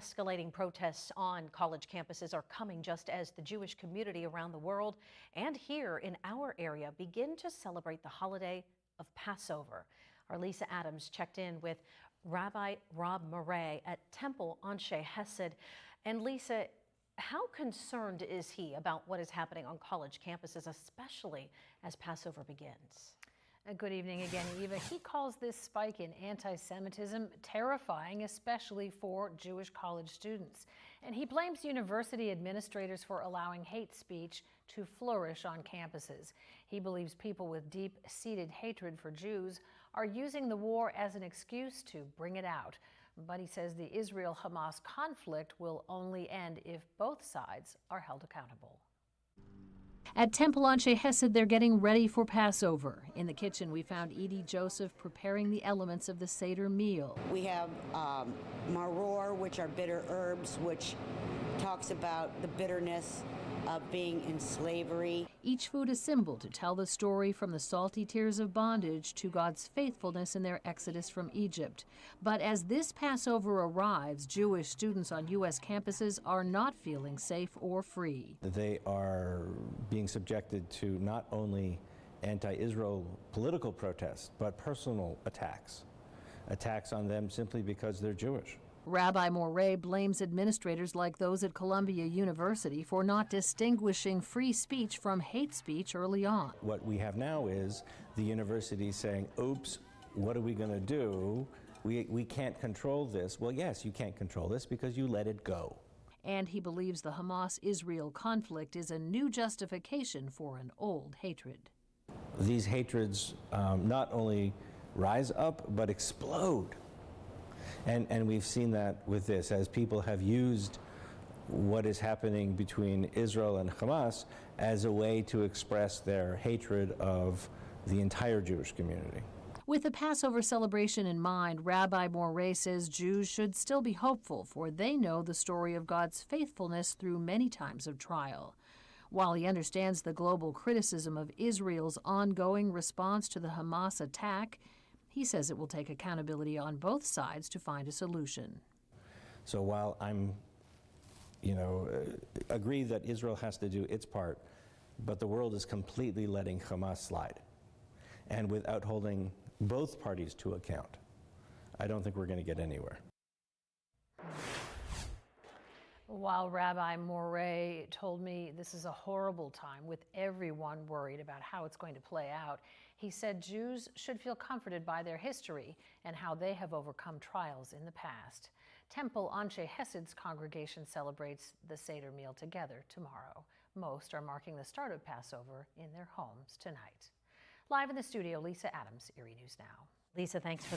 escalating protests on college campuses are coming just as the Jewish community around the world and here in our area begin to celebrate the holiday of Passover. Our Lisa Adams checked in with Rabbi Rob Murray at Temple Anshe Hesed. And Lisa, how concerned is he about what is happening on college campuses, especially as Passover begins? Good evening again, Eva. He calls this spike in anti-Semitism terrifying, especially for Jewish college students. And he blames university administrators for allowing hate speech to flourish on campuses. He believes people with deep-seated hatred for Jews are using the war as an excuse to bring it out. But he says the Israel-Hamas conflict will only end if both sides are held accountable. At Temple Anshe Hesed, they're getting ready for Passover. In the kitchen, we found Edie Joseph preparing the elements of the Seder meal. We have maror, which are bitter herbs, which talks about the bitterness of being in slavery. Each food a symbol to tell the story from the salty tears of bondage to God's faithfulness in their exodus from Egypt. But as this Passover arrives, Jewish students on U.S. campuses are not feeling safe or free. They are being subjected to not only anti-Israel political protests, but personal attacks on them simply because they're Jewish. Rabbi Murray blames administrators like those at Columbia University for not distinguishing free speech from hate speech early on. What we have now is the university saying, oops, what are we going to do? We can't control this. Well, yes, you can't control this because you let it go. And he believes the Hamas-Israel conflict is a new justification for an old hatred. These hatreds not only rise up, but explode. And we've seen that with this, as people have used what is happening between Israel and Hamas as a way to express their hatred of the entire Jewish community. With the Passover celebration in mind, Rabbi Murray says Jews should still be hopeful, for they know the story of God's faithfulness through many times of trial. While he understands the global criticism of Israel's ongoing response to the Hamas attack, he says it will take accountability on both sides to find a solution. So while I'm, agree that Israel has to do its part, but the world is completely letting Hamas slide. And without holding both parties to account, I don't think we're going to get anywhere. While Rabbi Murray told me this is a horrible time with everyone worried about how it's going to play out, he said Jews should feel comforted by their history and how they have overcome trials in the past. Temple Anshe Hesed's congregation celebrates the Seder meal together tomorrow. Most are marking the start of Passover in their homes tonight. Live in the studio, Lisa Adams, Erie News Now. Lisa, thanks for